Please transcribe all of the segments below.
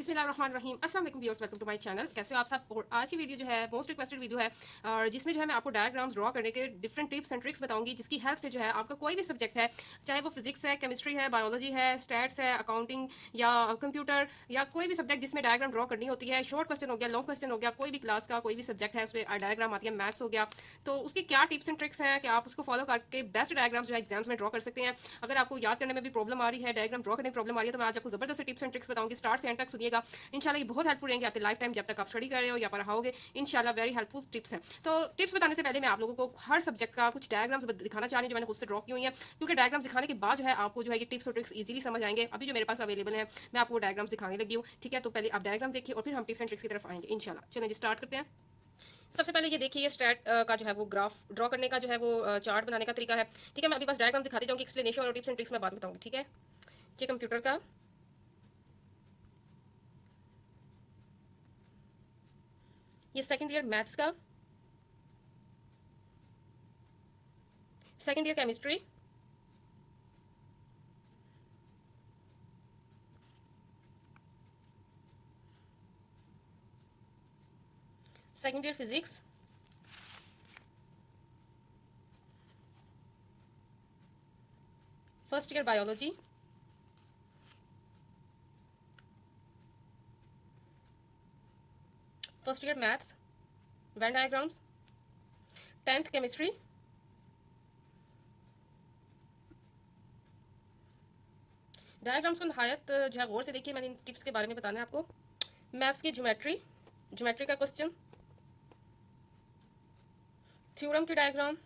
बिस्मिल्लाहिर्रहमानिर्रहीम अस्सलाम वालेकुम viewers, welcome to my channel. कैसे हो आप सब। और आज की वीडियो जो है मोस्ट रिक्वेस्टेड वीडियो है, और जिसमें जो है मैं आपको डायग्राम्स ड्रॉ करने के डिफरेंट टिप्स एंड ट्रिक्स बताऊंगी, जिसकी हेल्प से जो है आपका कोई भी सब्जेक्ट है, चाहे वो फिजिक्स है, केमिस्ट्री है, बायोलॉजी है, स्टैट्स है, अकाउंटिंग या कंप्यूटर या कोई भी सब्जेक्ट जिसमें डायग्राम ड्रॉ करनी होती है, शॉर्ट क्वेश्चन हो गया, लॉन्ग क्वेश्चन हो गया, कोई भी क्लास का कोई भी सब्जेक्ट है उसमें डायग्राम आती है, मैथ्स हो गया, तो उसकी क्या टिप्स एंड ट्रिक्स हैं कि आप उसको फॉलो करके बेस्ट डायग्राम्स जो है एग्जाम्स में ड्रॉ कर सकते हैं। अगर आपको याद करने में भी प्रॉब्लम आ रही है, डायग्राम ड्रॉ करने में प्रॉब्लम आ रही है, तो मैं आज आपको जबरदस्त टिप्स एंड ट्रिक्स बताऊंगी। स्टार्ट से एंड तक सुनिएगा, इंशाल्लाह ये बहुत हेल्पफुल रहेंगे आपके लाइफ टाइम जब तक आप स्टडी कर रहे हो या पढ़ाओगे। इंशाल्लाह वेरी हेल्पफुल टिप्स हैं। तो टिप्स बताने से पहले मैं आप लोगों को हर सब्जेक्ट का कुछ डायग्राम्स दिखाना चाह रही हूँ जो मैंने खुद से ड्रॉ की हुई है, क्योंकि डायग्राम्स दिखाने के बाद जो है आपको जो है ये टिप्स और ट्रिक्स इजीली समझ आएंगे। अभी जो मेरे पास अवेलेबल है मैं आपको डायग्राम्स दिखाने लगी हूँ, ठीक है। तो पहले आप डायग्राम देखिए और फिर हम टिप्स एंड ट्रिक्स की तरफ आएंगे इंशाल्लाह। चलिए जी स्टार्ट करते हैं। सबसे पहले ये देखिए, ये स्टैट का जो है वो ग्राफ ड्रॉ करने का जो है वो चार्ट बनाने का तरीका है, ठीक है। मैं अभी बस डायग्राम दिखाती जाऊँगी, एक्सप्लेनेशन और टिप्स एंड ट्रिक्स मैं बाद बताऊँगी, ठीक है। ये कंप्यूटर का, ये सेकंड ईयर मैथ्स का, second year chemistry, second year physics, first year biology, first year maths, Venn diagrams, tenth chemistry, diagrams को नहायत जो है गौर से देखिए, मैंने इन टिप्स के बारे में बताना है आपको। मैथ्स की ज्योमेट्री, ज्योमेट्री का क्वेश्चन, थ्योरम की diagram,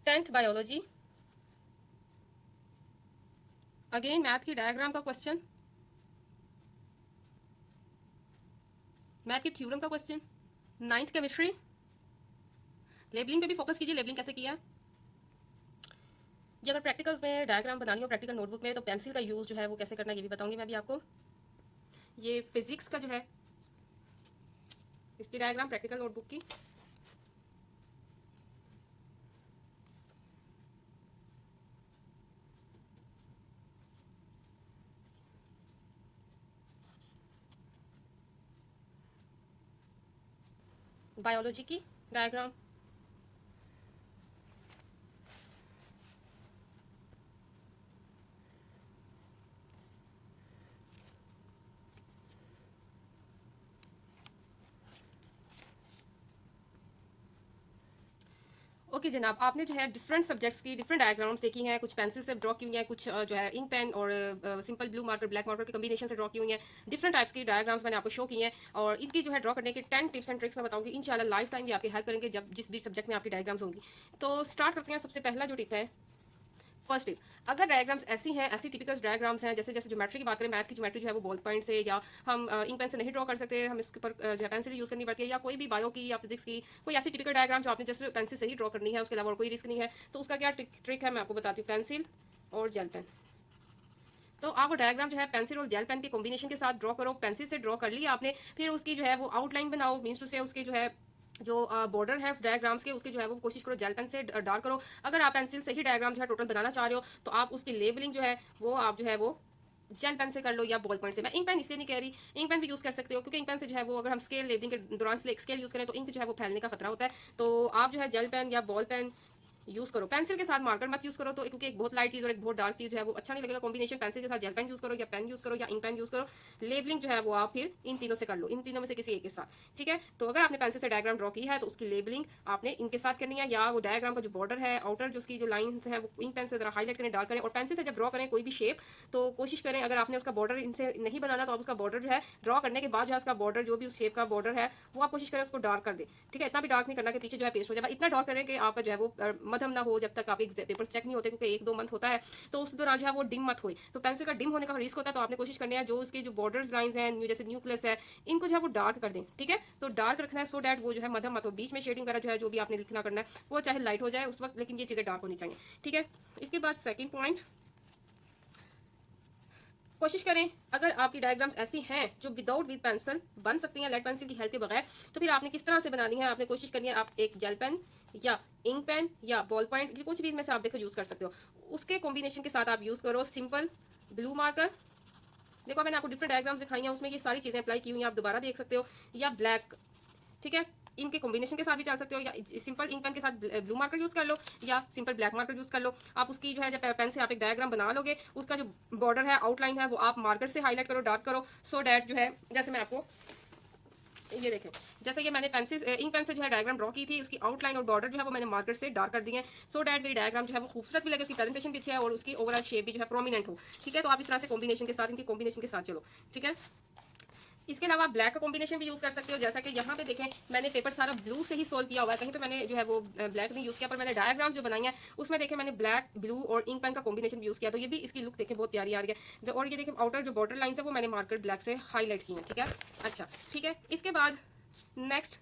tenth biology, again math की डायग्राम का क्वेश्चन, मैथ की थ्योरम का क्वेश्चन, नाइन्थ केमिस्ट्री। लेबलिंग पे भी फोकस कीजिए, लेबलिंग कैसे किया। जी अगर प्रैक्टिकल्स में डायग्राम बनानी हो प्रैक्टिकल नोटबुक में, तो पेंसिल का यूज़ जो है वो कैसे करना है ये भी बताऊंगी मैं अभी आपको। ये फिजिक्स का जो है इसकी डायग्राम प्रैक्टिकल नोटबुक की, बायोलॉजी की डायग्राम, ओके जनाब। आपने जो है डिफरेंट सब्जेक्ट्स की डिफरेंट डायग्राम्स देखी हैं, कुछ पेंसिल से ड्रॉ की हुई हैं, कुछ जो है इंक पेन और simple blue marker black marker के कॉम्बिनेशन से ड्रॉ की हुई हैं। डिफरेंट टाइप्स की डायग्राम्स मैंने आपको शो की हैं, और इनकी जो है ड्रॉ करने के 10 टिप्स एंड ट्रिक्स मैं बताऊंगी इंशाल्लाह। लाइफ टाइम ये आपकी हेल्प करेंगे जब जिस भी सब्जेक्ट में आपकी डायग्राम्स होंगी। तो स्टार्ट करते हैं। सबसे पहला जो टिप है, फर्स्ट टिप, अगर डायग्राम्स ऐसी हैं, ऐसी टिपिकल डायग्राम्स हैं, जैसे जैसे ज्योमेट्री की बात करें, मैथ की ज्योमेट्री जो है वो बॉल पॉइंट से या हम इंक पेन से नहीं ड्रॉ कर सकते, हम इसके ऊपर जो है पेंसिल यूज़ करनी पड़ती है, या कोई भी बायो की या फिजिक्स की कोई ऐसी टिपिकल डायग्राम जो आपने जैसे पेंसिल से ही ड्रॉ करनी है, उसके अलावा और कोई रिस्क नहीं है, तो उसका क्या ट्रिक है मैं आपको बताती हूँ। पेंसिल और जेल पेन। तो आप वो डायग्राम जो है पेंसिल और जेल पेन के कॉम्बिनेशन के साथ ड्रॉ करो। पेंसिल से ड्रॉ कर लिया आपने, फिर उसकी जो है वो आउटलाइन बनाओ, मीन्स टू से उसके जो है जो बॉर्डर है उस डायग्राम्स के, उसके जो है वो कोशिश करो जेल पेन से डार्क करो। अगर आप पेंसिल से ही डायग्राम जो है टोटल बनाना चाह रहे हो, तो आप उसकी लेबलिंग जो है वो आप जो है वो जेल पेन से कर लो या बॉल पॉइंट से। मैं इंक पेन इसलिए नहीं कह रही, इंक पेन भी यूज़ कर सकते हो, क्योंकि इंक पेन से जो है वो अगर हम स्केल लेबलिंग के दौरान स्केल यूज़ करें तो इंक जो है वो फैलने का खतरा होता है। तो आप जो है जेल पेन या बॉल पेन यूज़ करो, पेंसिल के साथ मार्कर मत यूज़ करो, तो क्योंकि एक बहुत लाइट चीज़ और एक बहुत डार्क चीज़ है वो अच्छा नहीं लगेगा कॉम्बिनेशन। पेंसिल के साथ जेल पेन यूज़ करो या पेन यूज़ करो या इंक पेन यूज़ करो। लेबलिंग जो है वो आप फिर इन तीनों से कर लो, इन तीनों में से किसी एक के साथ, ठीक है। तो अगर आपने पेंसिल से डायग्राम ड्रॉ की है तो उसकी लेबलिंग आपने इनके साथ करनी है, या वो डायग्राम का जो बॉर्डर है आउटर जो उसकी जो लाइन है वो इंक पेन से जरा हाईलाइट करें, डार्क करें। और पेंसिल से जब ड्रॉ करें कोई भी शेप, तो कोशिश करें अगर आपने उसका बॉर्डर इनसे नहीं बनाना, तो आप उसका बॉर्डर जो है ड्रॉ करने के बाद जो है उसका बॉर्डर जो भी उस शेप का बॉर्डर है वो आप कोशिश करें उसको डार्क कर दे, ठीक है। इतना भी डार्क नहीं करना कि पीछे जो है पेस्ट हो जाए, इतना डार्क करें कि आपका जो है वो मध्यम ना हो जब तक आप पेपर चेक नहीं होते, क्योंकि 1-2 मंथ होता है, तो उस दौरान जो है वो डिम मत हो। तो पेंसिल का डिम होने का रिस्क होता है, तो आपने कोशिश करनी है जो उसके जो बॉर्डर्स लाइंस हैं जैसे न्यूक्लियस है, इनको जो है वो डार्क कर दें, ठीक है। तो डार्क रखना है सो डैट वो जो है मध्यम मत हो। बीच में शेडिंग वगैरह जो है जो भी आपने लिखना करना है वो चाहे लाइट हो जाए उस वक्त, लेकिन ये चीज़ें डार्क होनी चाहिए, ठीक है। इसके बाद सेकेंड पॉइंट, कोशिश करें अगर आपकी डायग्राम्स ऐसी हैं जो विद पेंसिल बन सकती हैं लेड पेंसिल की हेल्प के बगैर, तो फिर आपने किस तरह से बनानी है। आपने कोशिश करनी है आप एक जेल पेन या इंक पेन या बॉल पॉइंट, कुछ भी इनमें से आप देखो यूज़ कर सकते हो, उसके कॉम्बिनेशन के साथ आप यूज़ करो सिंपल ब्लू मार्कर देखो मैंने आपको डिफरेंट डायग्राम्स दिखाई हैं, उसमें ये सारी चीज़ें अप्लाई की हुई हैं, आप दोबारा देख सकते हो। या ब्लैक, ठीक है, इनके कॉम्बिनेशन के साथ भी चल सकते हो, या सिंपल इंक पेन के साथ ब्लू मार्कर यूज़ कर लो, या सिंपल ब्लैक मार्कर यूज़ कर लो। आप उसकी जो है जब पेन से आप एक डायग्राम बना लोगे, उसका जो बॉर्डर है, आउटलाइन है, वो आप मार्कर से हाईलाइट करो, डार्क करो, सो डैट जो है, जैसे मैं आपको ये देखें, जैसे ये मैंने पेन से इंक पेन से जो है डायग्राम ड्रॉ की थी, उसकी आउटलाइन और बॉर्डर जो है वो मैंने मार्कर से डार्क कर दिए हैं, सो डैट मेरी डायग्राम जो है वो खूबसूरत भी लगे, उसकी प्रेजेंटेशन भी अच्छी है और उसकी ओवरऑल शेप भी जो है प्रोमिनेंट हो। ठीक है, तो आप इस तरह से कॉम्बिनेशन के साथ, इनके कॉम्बिनेशन के साथ चलो। ठीक है, इसके अलावा ब्लैक का कॉम्बिनेशन भी यूज़ कर सकते हो, जैसा कि यहाँ पे देखें मैंने पेपर सारा ब्लू से ही सोल्व किया हुआ है, कहीं पे मैंने जो है वो ब्लैक नहीं यूज़ किया, पर मैंने डायग्राम जो बनाई है उसमें देखें मैंने ब्लैक, ब्लू और इंक पेन का कॉम्बिनेशन भी यूज़ किया, तो ये भी इसकी लुक देखें बहुत प्यारी आ रही है। और ये देखें आउटर जो बॉर्डर लाइन है वो मैंने मार्कर ब्लैक से हाईलाइट की है। ठीक है, अच्छा ठीक है, इसके बाद नेक्स्ट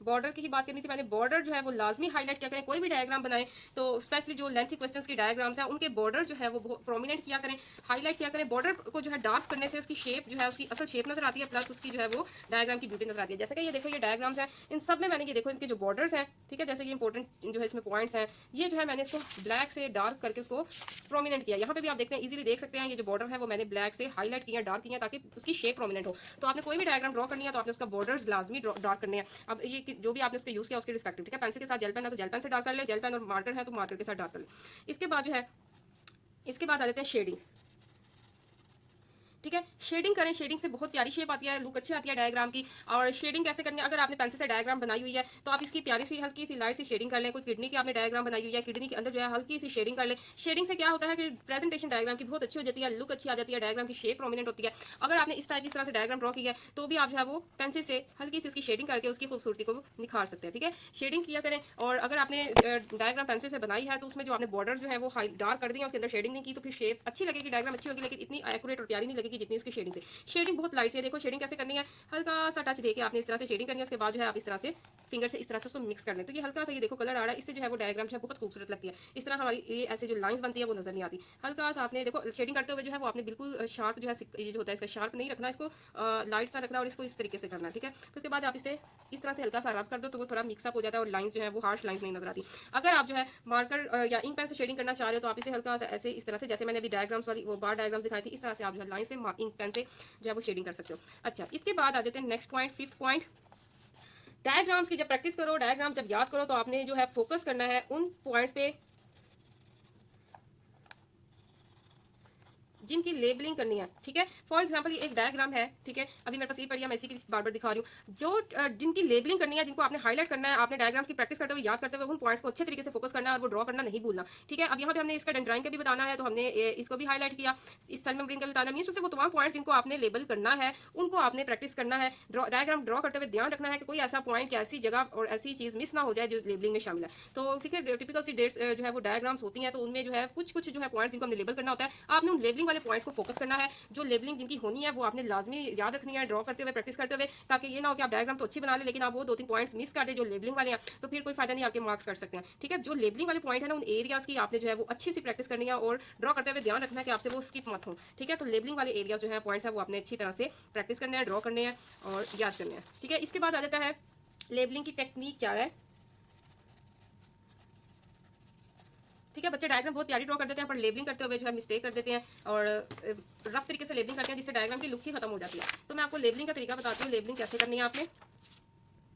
बॉर्डर की ही बात करनी थी। मैंने बॉर्डर जो है वो लाजमी हाईलाइट किया करें, कोई भी डायग्राम बनाए तो स्पेशली जो लेंथी क्वेश्चंस की डायग्राम्स हैं उनके बॉर्डर जो है वो बहुत प्रोमिनेंट किया करें, हाईलाइट किया करें। बॉर्डर को जो है डार्क करने से उसकी शेप जो है, उसकी असल शेप नजर आती है, प्लस उसकी जो है वो डायग्राम की ब्यूटी नजर आती है। जैसे कि ये देखो, ये डायग्राम्स हैं, इन सब में मैंने ये देखो इनके जो बॉर्डर्स हैं, ठीक है, जैसे ये इंपॉर्टेंट जो है इसमें पॉइंट्स हैं, ये जो है मैंने इसको ब्लैक से डार्क करके उसको प्रोमिनेंट किया। यहाँ पे भी आप देखते हैं, इजीली देख सकते हैं, ये जो बॉर्डर है वो मैंने ब्लैक से हाईलाइट किया, डार्क किया, ताकि उसकी शेप प्रोमिनेंट हो। तो आपने कोई भी डायग्राम ड्रॉ करनी है तो आपने उसका बॉर्डर्स लाजमी डार्क करने हैं। अब ये जो भी आपने उसका यूज़ किया उसके रिस्पेक्टिव, ठीक है, पेंसिल के साथ जेल पेन है तो जेल पेन से डार्क कर ले, जेल पेन और मार्कर है तो मार्कर के साथ डार्क कर ले। इसके बाद जो है, इसके बाद आ जाते हैं शेडिंग। ठीक है, शेडिंग करें, शेडिंग से बहुत प्यारी शेप आती है, लुक अच्छी आती है डायग्राम की। और शेडिंग कैसे करनी है, अगर आपने पेंसिल से डायग्राम बनाई हुई है तो आप इसकी प्यारी सी हल्की सी लाइट सी शेडिंग कर लें। कोई किडनी की आपने डायग्राम बनाई हुई है, किडनी के अंदर जो है हल्की सी शेडिंग कर ले। शेडिंग से क्या होता है कि प्रेजेंटेशन डायग्राम की बहुत अच्छी हो जाती है, लुक अच्छी आ जाती है, डायग्राम की शेप प्रोमिनेंट होती है। अगर आपने इस टाइप इस तरह से डायग्राम ड्रॉ किया है तो भी आप जो है वो पेंसिल से हल्की सी उसकी शेडिंग करके उसकी खूबसूरती को निखार सकते हैं। ठीक है, शेडिंग किया करें। और अगर आपने डायग्राम पेंसिल से बनाई है तो उसमें जो आपने बॉर्डर जो है वो हाई डार्क कर दिया, उसके अंदर शेडिंग नहीं की, तो फिर शेप अच्छी लगेगी, डायग्राम अच्छी होगी, लेकिन इतनी एक्यूरेट और प्यारी नहीं लगेगी जितनी इसकी शेडिंग से। शेडिंग बहुत लाइट से, देखो शेडिंग कैसे करनी है, हल्का सा टच देके आपने इस तरह से शेडिंग करनी है, उसके बाद जो है आप इस तरह से फिंगर से इस तरह से उसको मिक्स कर लें, तो ये हल्का सा ये देखो कलर आ रहा है, इससे जो है वो डायग्राम जो है बहुत खूबसूरत लगती है। इस तरह हमारी ये ऐसे जो लाइंस बनती है वो नजर नहीं आती। हल्का सा आपने देखो शेडिंग करते हुए जो है वो आपने बिल्कुल शार्प जो है ये जो होता है इसका शार्प नहीं रखना, इसको लाइट सा रखना और इसको इस तरीके से करना। ठीक है, फिर उसके बाद आप इसे इस तरह से हल्का सा रब कर दो तो वो थोड़ा मिक्सअप हो जाता है और लाइंस जो है वो हार्श लाइंस नहीं नजर आती। अगर आप जो है मार्कर या इंक पेन से शेडिंग करना चाह रहे हो तो आप इसे हल्का सा ऐसे इस तरह से, जैसे मैंने अभी डायग्राम्स वाली वो बार डायग्राम्स दिखाई थी, इस तरह से आप जो है लाइन से इंक पेन से जो है वो शेडिंग कर सकते हो। अच्छा, इसके बाद आ जाते हैं next point, fifth point. Diagrams की जब प्रैक्टिस करो, डायग्राम्स जब याद करो तो आपने जो है फोकस करना है उन पॉइंट्स पे जिनकी लेबलिंग करनी है। ठीक है, फॉर एग्जांपल ये एक डायग्राम है, ठीक है, अभी मेरे पास ये पड़ी है, मैं इसी की बार बार दिखा रही हूँ। जो जिनकी लेबलिंग करनी है, जिनको आपने हाईलाइट करना है, आपने डायग्राम्स की प्रैक्टिस करते हुए याद करते हुए उन पॉइंट्स को अच्छे तरीके से फोकस करना है और वो ड्रॉ करना नहीं भूलना। ठीक है, अब यहाँ पे हमने इसका डेंड्राइन का भी बताना है तो हमने इसको भी हाईलाइट किया, इस सेल मेम्ब्रेन का भी बताना है। मींस उससे वो तमाम पॉइंट्स जिनको आपने लेबल करना है उनको आपने प्रैक्टिस करना है। डायग्राम ड्रॉ करते हुए ध्यान रखना है कि कोई ऐसा पॉइंट, ऐसी जगह और ऐसी चीज़ मिस ना हो जाए जो लेबलिंग में शामिल है। तो ठीक है, टिपिकल सी डेट्स जो है वो डायग्राम्स होती हैं तो उनमें जो है कुछ कुछ जो है पॉइंट्स जिनको हमने लेबल करना होता है, आपने उन लेबलिंग वाले पॉइंट्स को फोकस करना है। जो लेबलिंग जिनकी होनी है वो आपने लाजमी याद रखनी है, ड्रॉ करते हुए प्रैक्टिस करते हुए, ताकि ये ना हो कि आप डायग्राम तो अच्छी बना ले लेकिन आप वो 2-3 पॉइंट्स मिस कर दे जो लेबलिंग वाले हैं, तो फिर कोई फायदा नहीं, आपके मार्क्स कर सकते हैं। ठीक है, जो लेबलिंग वाले पॉइंट है ना, उन एरियाज की आपने जो है वो अच्छी सी प्रैक्टिस करनी है और ड्रॉ करते हुए ध्यान रखना है कि आपसे वो स्किप मत हो। ठीक है, तो लेबलिंग वाले एरिया जो है पॉइंट्स है वो आपने अच्छी तरह से प्रैक्टिस करने हैं, ड्रॉ करने हैं और याद करने हैं। ठीक है, इसके बाद आ जाता है लेबलिंग की टेक्निक क्या है। ठीक है, बच्चे डायग्राम बहुत प्यारी ड्रॉ कर देते हैं पर लेबलिंग करते हुए जो है मिस्टेक कर देते हैं और रफ तरीके से लेबलिंग करते हैं जिससे डायग्राम की लुक ही खत्म हो जाती है। तो मैं आपको लेबलिंग का तरीका बताती हूँ, लेबलिंग कैसे करनी है आपने।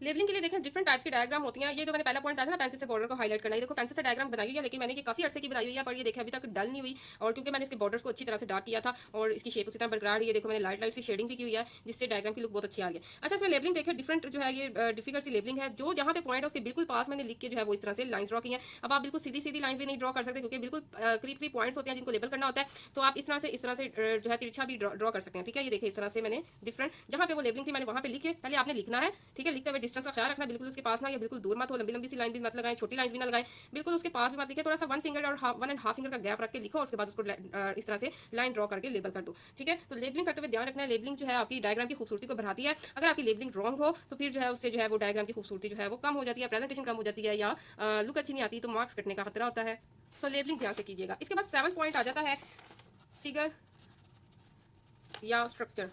लेबलिंग के लिए देखें डिफरेंट टाइप्स की डायग्राम होती हैं। ये जो मैंने पहला पॉइंट बताया था ना, पेंसिल से बॉर्डर को हाईलाइट करना, ये देखो पेंसिल से डायग्राम बनाई हुई है लेकिन मैंने ये काफी अरसे की बनाई हुई है, पर ये देखें अभी तक डल नहीं हुई, और क्योंकि मैंने इसके बॉर्डर्स को अच्छी तरह से डार्क किया था और इसकी शेप उसी तरह बरकरार है। ये देखो मैंने लाइट लाइट सी शेडिंग भी की हुई है जिससे डायग्राम की लुक बहुत अच्छी आ गई। अच्छा, इसमें लेबलिंग देखिए डिफरेंट जो है ये डिफिकल्ट सी लेबलिंग है। जो जहाँ पे पॉइंट है उसके बिल्कुल पास मैंने लिख के जो है वो इस तरह से लाइन्स ड्रॉ की हैं। अब आप बिल्कुल सीधी सीधी लाइन्स भी नहीं ड्रॉ कर सकते क्योंकि बिल्कुल करीब करीब पॉइंट्स होते हैं जिनको लेबल करना होता है, तो आप इस तरह से जो है तिरछा भी ड्रॉ कर सकते हैं। ठीक है, ये देखिए इस तरह से मैंने डिफरेंट जहाँ पे वो लेबलिंग थी मैंने वहाँ पे लिखे, पहले आपने लिखना है। ठीक है, लिखते हुए डिस्टेंस का ख्याल रखना, बिल्कुल उसके पास ना या बिल्कुल दूर मत हो, लंबी लंबी सी लाइन भी मत लगाएं, छोटी लाइन भी ना लगाएं, बिल्कुल उसके पास भी मत लिखे, थोड़ा सा 1 फिंगर और 1.5 फिंगर का गैप रख के लिखो, उसके बाद उसको इस तरह से लाइन ड्रॉ करके लेबल कर दो। ठीक है, तो लेबलिंग करते हुए ध्यान रखना है, लेबलिंग जो है आपकी डायग्राम की खूबसूरती को बढ़ाती है। अगर आपकी लेबलिंग रॉन्ग हो तो फिर जो है उससे जो है वो डायग्राम की खूबसूरती जो है वो कम हो जाती है, प्रेजेंटेशन कम हो जाती है या लुक अच्छी नहीं आती, तो मार्क्स कटने का खतरा होता है। सो लेबलिंग ध्यान से कीजिएगा। इसके बाद 7 पॉइंट आ जाता है फिगर या स्ट्रक्चर।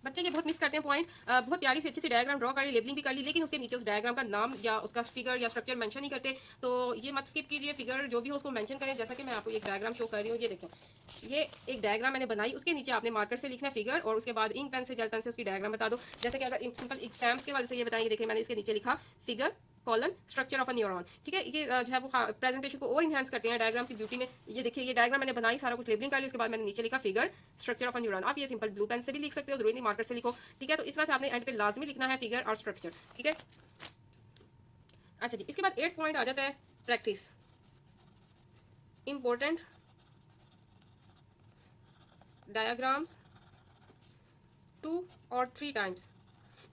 बच्चे ये बहुत मिस करते हैं पॉइंट। बहुत प्यारी सी अच्छी सी डायग्राम ड्रॉ कर ली, लेबलिंग भी कर ली, लेकिन उसके नीचे उस डायग्राम का नाम या उसका फिगर या स्ट्रक्चर मेंशन नहीं करते। तो ये मत स्किप कीजिए, फिगर जो भी हो उसको मेंशन करें। जैसा कि मैं आपको एक डायग्राम शो कर रही हूँ, ये देखें, ये एक डायग्राम मैंने बनाई, उसके नीचे आपने मार्कर से लिखना है फिगर, और उसके बाद इंक पेन से जेल पेन से उसकी डायग्राम बता दो। जैसे कि अगर सिंपल एग्जाम्स के वजह से ये बताएंगे, देखिए मैंने इसके नीचे लिखा figure colon structure of a neuron. ठीक है, ये जो है वो प्रेजेंटेशन को और इनहेंस करते हैं डायग्राम की ब्यूटी में। ये देखिए, ये डायग्राम मैंने बनाई, सारा कुछ लेबलिंग कर लिया, उसके बाद मैंने नीचे लिखा figure structure of a neuron. आप ये सिंपल ब्लू पेन से भी लिख सकते हो, जरूरी नहीं मार्कर से लिखो। ठीक है, तो इस तरह से आपने एंड पे लाजमी लिखना है फिगर और स्ट्रक्चर। ठीक है, अच्छा जी, इसके बाद 8 पॉइंट आ जाता है प्रैक्टिस। इंपॉर्टेंट डायग्राम्स 2 और 3 टाइम्स।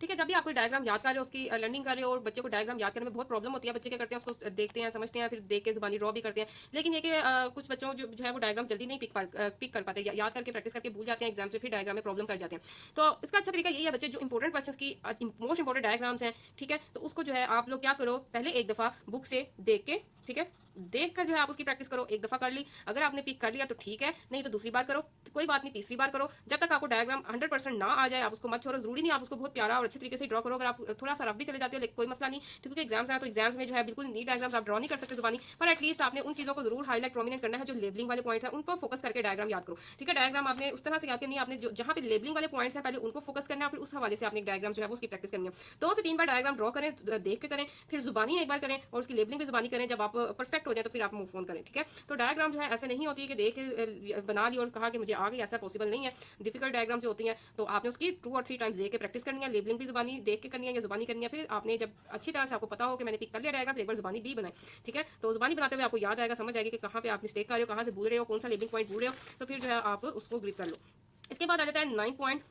ठीक है, जब भी आप कोई डायग्राम याद कर रहे हो, उसकी लर्निंग कर रहे हो, और बच्चे को डायग्राम याद करने में बहुत प्रॉब्लम होती है, बच्चे क्या करते हैं, उसको देखते हैं, समझते हैं, फिर देख के जुबानी ड्रॉ भी करते हैं, लेकिन ये कि कुछ बच्चों जो है वो डायग्राम जल्दी नहीं पिक कर पाते, याद करके प्रैक्टिस करके भूल जाते हैं, एग्जाम से फिर डायग्राम में प्रॉब्लम कर जाते हैं। तो इसका अच्छा तरीका यही है, बच्चे जो इंपॉर्टेंट क्वेश्चन की मोस्ट इंपॉर्टेंट डायग्राम्स हैं, ठीक है, तो उसको जो है आप लोग क्या करो, पहले एक दफ़ा बुक से देख के, ठीक है, देख कर जो है आप उसकी प्रैक्टिस करो। एक दफ़ा कर ली, अगर आपने पिक कर लिया तो ठीक है, नहीं तो दूसरी बार करो, कोई बात नहीं, तीसरी बार करो, जब तक आपको डायग्राम 100% ना आ जाए आप उसको मत छोड़ो। जरूरी नहीं आप उसको बहुत प्यारा और अच्छे तरीके से ड्रॉ करो, अगर आप थोड़ा सा रफ भी चले जाते हो, लेकिन कोई मसला नहीं, क्योंकि एग्जाम्स हैं, तो एग्जाम्स में जो है बिल्कुल नीट डायग्राम्स आप ड्रॉ नहीं कर सकते जुबानी, पर एटलीस्ट आपने उन चीज़ों को जरूर हाईलाइट प्रोमिनेंट करना है जो लेबलिंग वाले पॉइंट है, उन पर फोकस करके डायग्राम याद करो। ठीक है, डायग्राम आपने उस तरह से याद करनी है, आपने जो जहाँ पे लेबलिंग वाले पॉइंट्स हैं पहले उनको फोकस करना है, फिर उस हवाले से आपने एक डायग्राम जो है उसकी प्रैक्टिस करनी है। 2 से 3 बार डायग्राम ड्रॉ करें, देख के करें, फिर जुबानी एक बार करें, और उसकी लेबलिंग भी जुबानी करें। जब आप परफेक्ट हो जाए तो फिर आप मूव ऑन करें। ठीक है, तो डायग्राम जो है ऐसे नहीं होती है कि देख बना ली और कहा कि मुझे आ गई, ऐसा पॉसिबल नहीं है। डिफिकल्ट डायग्राम जो होती हैं तो आपने उसकी 2 और 3 टाइम्स देख के प्रैक्टिस करनी है, लेबलिंग भी जुबानी देख के करनी है या जुबानी करनी है। फिर आपने जब अच्छी तरह से आपको पता हो कि मैंने पिक कर लिया डायग्राम, फिर एक बार जुबानी भी बनाई। ठीक है, तो जुबानी बनाते हुए आपको याद आएगा, समझ आएगी कि कहाँ पे आप मिस्टेक कर रहे हो, कहाँ से भूल रहे हो, कौन सा लेबलिंग पॉइंट भूल रहे हो, तो फिर जो है आप उसको ग्रिप कर लो। इसके बाद आ जाता है 9 पॉइंट,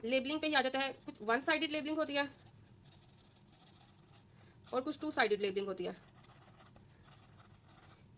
लेबलिंग पे ही आ जाता है। कुछ 1 साइडेड लेबलिंग होती है और कुछ 2 साइडेड लेबलिंग होती है।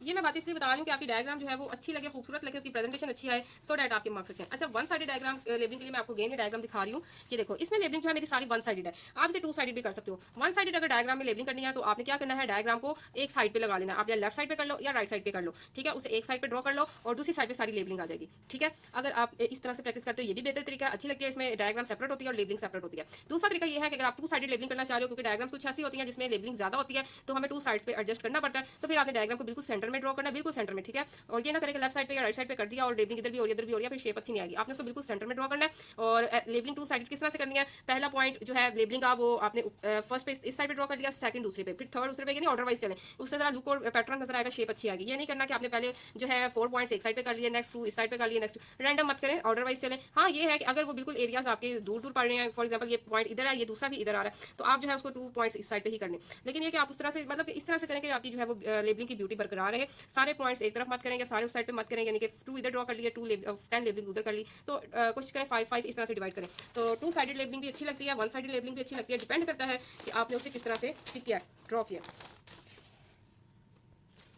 ये मैं बात इसलिए बता रही हूँ कि आपकी डायग्राम जो है वो अच्छी लगे, खूबसूरत लगे, उसकी प्रेजेंटेशन अच्छी आए, सो डैट आपके मार्क्स अच्छे हैं। अच्छा, 1 साइडेड डायग्राम लेबलिंग के लिए मैं आपको गेन डायग्राम दिखा रही हूँ। ये देखो, इसमें लेबलिंग जो है मेरी सारी 1 साइडेड है, आप इसे 2 साइडेड भी कर सकते हो। 1 साइडेड अगर डायग्राम में लेबलिंग करनी है तो आपने क्या करना है, डायग्राम को एक साइड पे लगा लेना, आप या लेफ्ट साइड पे कर लो या राइट साइड पे कर लो। ठीक है, उसे एक साइड पे ड्रॉ कर लो और दूसरी साइड पे सारी लेबलिंग आ जाएगी। ठीक है, अगर आप इस तरह से प्रैक्टिस करते हो ये भी बेहतर तरीका है, अच्छी लगती है, इसमें डायग्राम सेपरेट होती है और लेबलिंग सेपरेट होती है। दूसरा तरीका ये है कि अगर आप 2 साइडेड लेबलिंग करना चाह रहे हो, क्योंकि डायग्राम्स कुछ ऐसी होती है जिसमें लेबलिंग ज्यादा होती है, तो हमें 2 साइड्स पे एडजस्ट करना पड़ता है, तो फिर आपने डायग्राम को बिल्कुल सेंटर में ड्रॉ करना है, बिल्कुल सेंटर में। ठीक है, और ये ना करें कि लेफ्ट साइड पे या राइट साइड पे कर दिया और लेबलिंग इधर भी और इधर भी हो रही है, फिर शेप अच्छी नहीं आएगी। आपने उसको बिल्कुल सेंटर में ड्रॉ करना है। और लेबलिंग 2 साइडेड किस तरह से करनी है, पहला पॉइंट जो है लेबलिंग का वो आपने फर्स्ट पे इस साइड पे ड्रॉ कर लिया, सेकंड दूसरे पे, फिर थर्ड दूसरे पे, यानी ऑर्डर वाइज चले, उससे जरा लुक और पैटर्न नजर आएगा, शेप अच्छी आएगी। ये नहीं करना कि आपने पहले जो है 4 पॉइंट्स एक साइड पे कर लिए, नेक्स्ट 2 इस साइड पे कर लिए, नेक्स्ट रैंडम मत करें, ऑर्डर वाइज चले। हाँ, ये है कि अगर वो बिल्कुल एरियाज आपके दूर दूर पड़ रहे हैं, फॉर एग्जाम्पल ये पॉइंट इधर है, ये दूसरा भी इधर आ रहा है, तो आप जो है उसको 2 पॉइंट्स इस साइड पे ही करने। लेकिन ये कि आप उस तरह से मतलब इस तरह से करें कि आपकी जो है वो लेबलिंग की ब्यूटी बरकरार रहे, सारे पॉइंट्स एक तरफ मत करेंगे, सारे उस साइड पे मत करेंगे, यानी कि 2 इधर ड्रॉ कर लिए, 10 लेबलिंग उधर कर ली, तो कोशिश करें 5 इस तरह से डिवाइड करें। तो 2 साइडेड लेबलिंग भी अच्छी लगती है, 1 साइडेड लेबलिंग भी अच्छी लगती है, डिपेंड करता है कि आपने उसे किस तरह से पिक किया, ड्रॉ किया।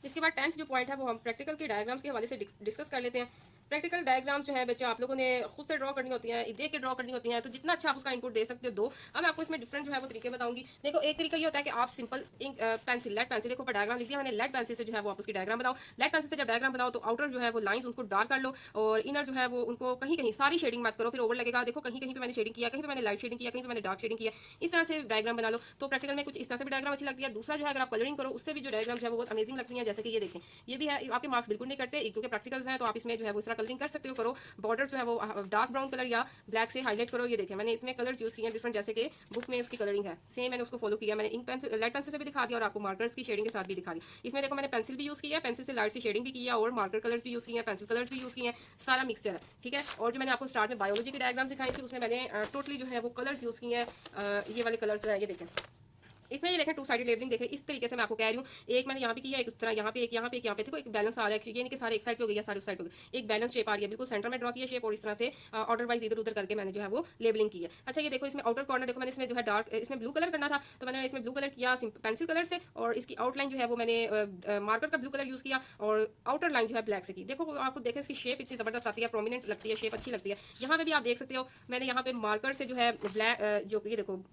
इसके बाद 10th जो पॉइंट है वो हम प्रैक्टिकल के डायग्राम्स के हवाले से डिस्कस कर लेते हैं। प्रैक्टिकल डायग्राम जो है बच्चे आप लोगों ने खुद से ड्रॉ करनी होती है, देख के ड्रॉ करनी होती है, तो जितना अच्छा आप उसका इनपुट दे सकते हो दो। अब मैं आपको इसमें डिफरेंट जो है वो तरीके बताऊंगी। देखो, एक तरीका ये होता है कि आप simple ink pencil, lead pencil, देखो डायग्राम लिख दिया मैंने, लेड पेंसिल से जो है वो आप उसकी डायग्राम बनाओ। लेड पेंसिल से जब डायग्राम बनाओ तो आउटर जो है वो लाइंस उनको डार्क कर लो, और इनर जो है वो उनको कहीं कहीं सारी शेडिंग मत करो, फिर ओवर लगेगा। देखो, कहीं कहीं पे मैंने शेडिंग किया, कहीं पे मैंने लाइट शेडिंग किया, कहीं पे मैंने डार्क शेडिंग किया, इस तरह से डायग्राम बना लो। तो प्रैक्टिकल में कुछ इस तरह से भी डायग्राम अच्छी लगती है। दूसरा जो है अगर आप कलरिंग करो उससे भी जो डायग्राम जो है वो बहुत अमेजिंग लगती है, जैसे कि ये देखें, ये भी है, आपके मार्क्स बिल्कुल नहीं करते क्योंकि प्रैक्टिकल्स हैं, तो आप इसमें जो है वो इस तरह कलरिंग कर सकते हो, करो। बॉर्डर जो है वो डार्क ब्राउन कलर या ब्लैक से हाईलाइट करो। ये देखें, मैंने इसमें कलर यूज किए हैं डिफरेंट, जैसे कि बुक में उसकी कलरिंग है सेम, मैंने उसको फॉलो किया। मैंने इंक पेंसिल, लाइट पेंसिल से भी दिखा दिया और आपको मार्कर्स की शेडिंग के साथ भी दिखा दी। इसमें देखो, मैंने पेंसिल भी यूज किया है, पेंसिल से लाइट सी शेडिंग भी किया, और मार्कर कलर्स भी यूज किए हैं, पेंसिल कलर्स भी यूज किए हैं, सारा मिक्सचर है। ठीक है, और जो मैंने आपको स्टार्ट में बायोलॉजी की डायग्राम दिखाई थी उसमें मैंने टोटली जो है वो कलर्स यूज किए हैं। ये वाले कलर्स जो है ये देखें, इसमें ये देखें 2 साइडेड लेबलिंग देखें, इस तरीके से मैं आपको कह रही हूँ। एक मैंने यहाँ पे किया, एक उस तरह यहाँ पे, एक यहाँ पे, एक यहाँ पे, देखो एक बैलेंस आ रहा है, ये नहीं कि सारे एक साइड पे हो गया, सारे उस साइड पे हो गए, एक बैलेंस शेप आ रही है, बिल्कुल सेंटर में ड्रॉ किया शेप, और इस तरह से ऑर्डर वाइज इधर उधर करके मैंने जो है वो लेबलिंग की है। अच्छा, ये देखो, इसमें आउटर कॉर्नर देखो, मैंने इसमें जो है डार्क, इसमें ब्लू कलर करना था, तो मैंने इसमें ब्लू कलर किया पेंसिल कलर से, और इसकी आउटलाइन जो है वो मैंने मार्कर का ब्लू कलर यूज किया, और आउटर लाइन जो है ब्लैक से की। देखो, आपको देखें इसकी शेप इतनी जबरदस्त आती है, प्रोमिनेंट लगती है, शेप अच्छी लगती है। यहाँ पे भी आप देख सकते हो, मैंने यहाँ पे मार्कर से जो है ब्लैक जो ये देखो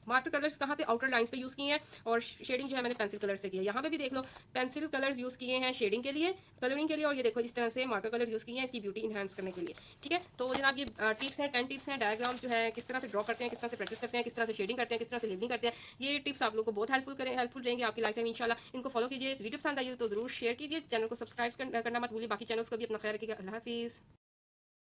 मार्कर कलर्स कहाँ पे आउटर लाइंस पे यूज़ किए हैं और शेडिंग जो है मैंने पेंसिल कलर से की है। यहाँ पे भी देख लो पेंसिल कलर्स यूज़ किए हैं शेडिंग के लिए, कलरिंग के लिए, और ये देखो इस तरह से मार्कर कलर्स यूज़ किए हैं इसकी ब्यूटी इन्हांस करने के लिए। ठीक है, तो जनाब ये टिप्स हैं, 10 टिप्स हैं, डायग्राम जो है किस तरह से ड्रॉ करते हैं, किस तरह से प्रैक्टिस करते हैं, किस तरह से शेडिंग करते हैं, किस तरह से लेबलिंग करते हैं। ये टिप्स आप लोगों को बहुत हेल्पफुल रहेंगे आपकी लाइफ में इंशाल्लाह। इनको फॉलो कीजिए। इस वीडियो पसंद आई हो तो जरूर शेयर कीजिए, चैनल को सब्सक्राइब करना मत भूलिए। बाकी चैनल्स को भी अपना ख्याल रखिएगा। अल्लाह हाफिज़।